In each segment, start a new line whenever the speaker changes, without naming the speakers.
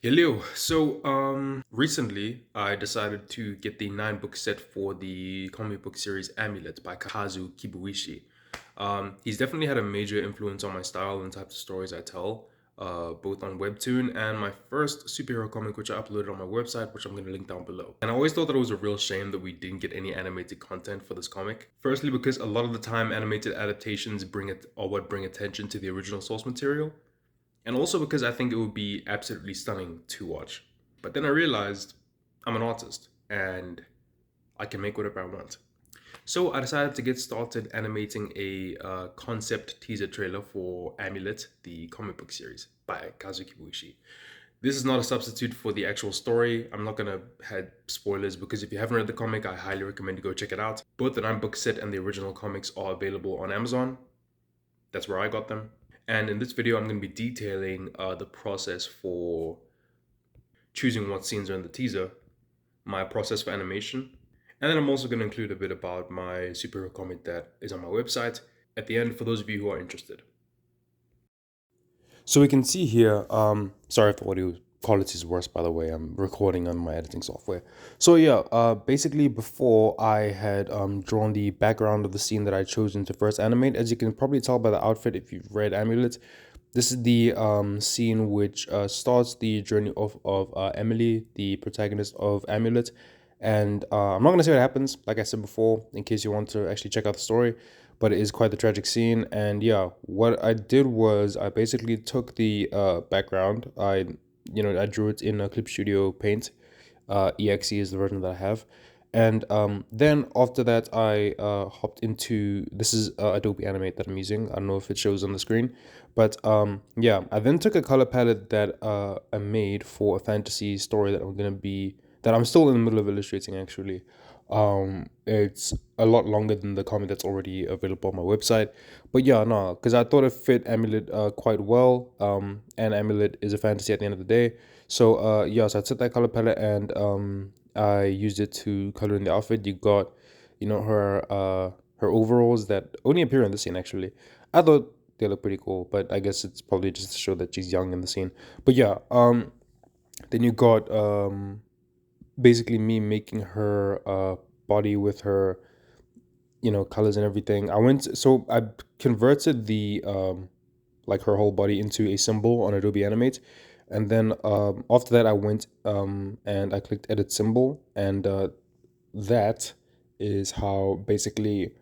Hello. Recently I decided to get the 9 book set for the comic book series Amulet by Kazu Kibuishi. He's definitely had a major influence on my style and types of stories I tell, both on Webtoon and my first superhero comic, which I uploaded on my website, which I'm going to link down below. And I always thought that it was a real shame that we didn't get any animated content for this comic. Firstly, because a lot of the time animated adaptations bring attention to the original source material, and also because I think it would be absolutely stunning to watch. But then I realized I'm an artist and I can make whatever I want. So I decided to get started animating a concept teaser trailer for Amulet, the comic book series by Kazuki Buishi. This is not a substitute for the actual story. I'm not gonna have spoilers because if you haven't read the comic, I highly recommend you go check it out. Both the 9 book set and the original comics are available on Amazon. That's where I got them. And in this video, I'm going to be detailing the process for choosing what scenes are in the teaser, my process for animation, and then I'm also going to include a bit about my superhero comic that is on my website at the end for those of you who are interested. So we can see here, sorry if the audio quality is worse, by the way, I'm recording on my editing software. So yeah, basically before I had drawn the background of the scene that I chosen to first animate. As you can probably tell by the outfit if you've read Amulet, this is the scene which starts the journey of Emily, the protagonist of Amulet. And I'm not going to say what happens, like I said before, in case you want to actually check out the story, but it is quite the tragic scene. And yeah, what I did was I basically took the background. I drew it in a Clip Studio Paint. EXE is the version that I have. And then after that, I hopped into this is Adobe Animate that I'm using. I don't know if it shows on the screen, but yeah, I then took a color palette that I made for a fantasy story that I'm still in the middle of illustrating actually. It's a lot longer than the comic that's already available on my website, but yeah, no, because I thought it fit Amulet quite well. And Amulet is a fantasy at the end of the day, so yeah, so I took that color palette and I used it to color in the outfit. You got, her overalls that only appear in the scene actually. I thought they look pretty cool, but I guess it's probably just to show that she's young in the scene. But yeah, then you got basically me making her body with her colors and everything. I converted the like her whole body into a symbol on Adobe Animate, and then after that I went and I clicked edit symbol, and that is how basically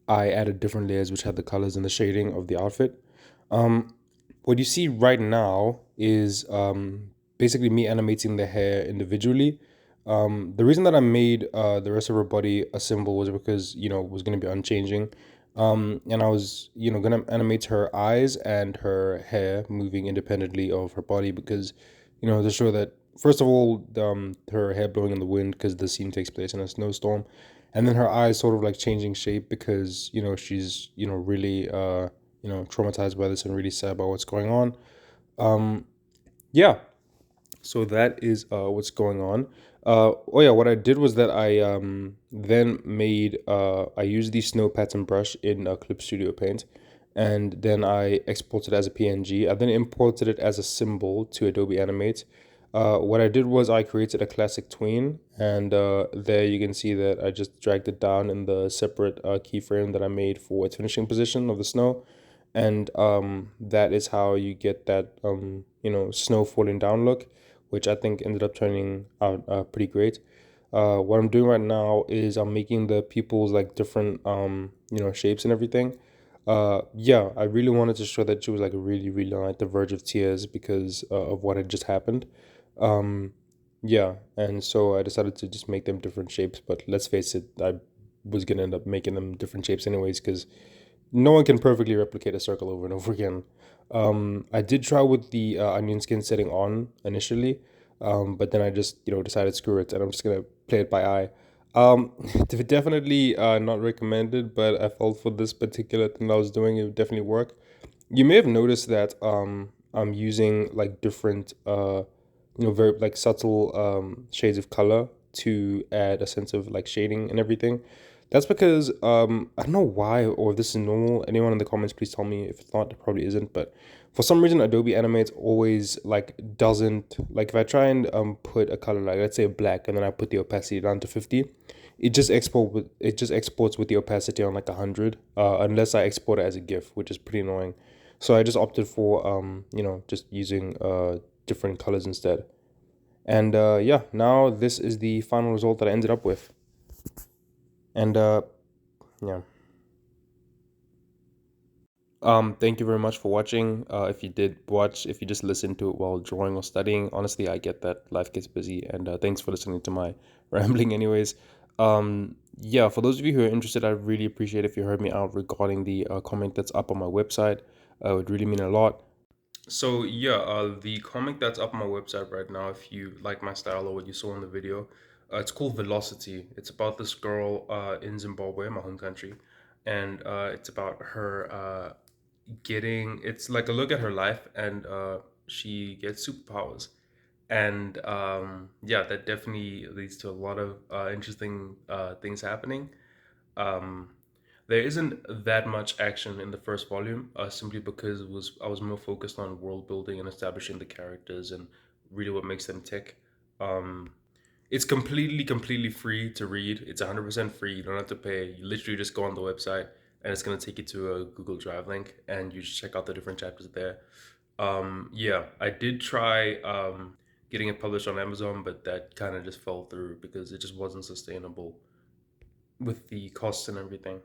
I added different layers which had the colors and the shading of the outfit. What you see right now is basically me animating the hair individually. The reason that I made the rest of her body a symbol was because it was going to be unchanging, and I was going to animate her eyes and her hair moving independently of her body because to show that first of all her hair blowing in the wind because the scene takes place in a snowstorm, and then her eyes sort of like changing shape because she's really traumatized by this and really sad about what's going on. Yeah, so that is what's going on. Oh yeah, what I did was that I then made I used the snow pattern brush in Clip Studio Paint, and then I exported it as a PNG. I then imported it as a symbol to Adobe Animate. What I did was I created a classic tween, and there you can see that I just dragged it down in the separate keyframe that I made for its finishing position of the snow, and that is how you get that snow falling down look, which I think ended up turning out pretty great. What I'm doing right now is I'm making the pupils like different shapes and everything. Yeah, I really wanted to show that she was like really really on like the verge of tears because of what had just happened. Um, yeah, and so I decided to just make them different shapes. But let's face it, I was gonna end up making them different shapes anyways because no one can perfectly replicate a circle over and over again. I did try with the onion skin setting on initially, but then I just decided screw it and I'm just gonna play it by eye. Definitely not recommended, but I felt for this particular thing that I was doing, it would definitely work. You may have noticed that I'm using like different very like subtle shades of color to add a sense of like shading and everything. That's because I don't know why or if this is normal. Anyone in the comments, please tell me if it's not. It probably isn't. But for some reason, Adobe Animate always like doesn't like if I try and put a color like let's say black and then I put the opacity down to 50, it just exports with the opacity on like 100. Unless I export it as a GIF, which is pretty annoying. So I just opted for just using different colors instead. And yeah, now this is the final result that I ended up with. And yeah. Thank you very much for watching. If you did watch, if you just listened to it while drawing or studying, honestly, I get that life gets busy, and thanks for listening to my rambling, anyways. Yeah, for those of you who are interested, I really appreciate if you heard me out regarding the comment that's up on my website. It would really mean a lot. So yeah, the comic that's up on my website right now, if you like my style or what you saw in the video, it's called Velocity. It's about this girl in Zimbabwe, my home country, and it's about her getting. It's like a look at her life, and she gets superpowers, and yeah, that definitely leads to a lot of interesting things happening. Um, there isn't that much action in the first volume, simply because I was more focused on world building and establishing the characters and really what makes them tick. Um, it's completely free to read. It's 100% free. You don't have to pay. You literally just go on the website and it's gonna take you to a Google Drive link and you just check out the different chapters there. Yeah, I did try getting it published on Amazon, but that kind of just fell through because it just wasn't sustainable with the costs and everything.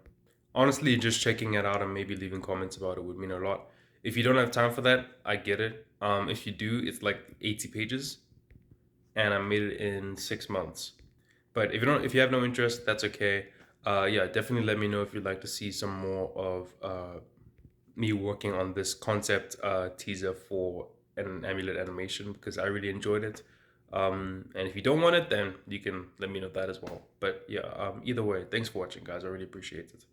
Honestly, just checking it out and maybe leaving comments about it would mean a lot. If you don't have time for that, I get it. If you do, it's like 80 pages, and I made it in 6 months. But if you have no interest, that's okay. Yeah, definitely let me know if you'd like to see some more of me working on this concept teaser for an amulet animation because I really enjoyed it. And if you don't want it, then you can let me know that as well. But yeah, either way, thanks for watching, guys. I really appreciate it.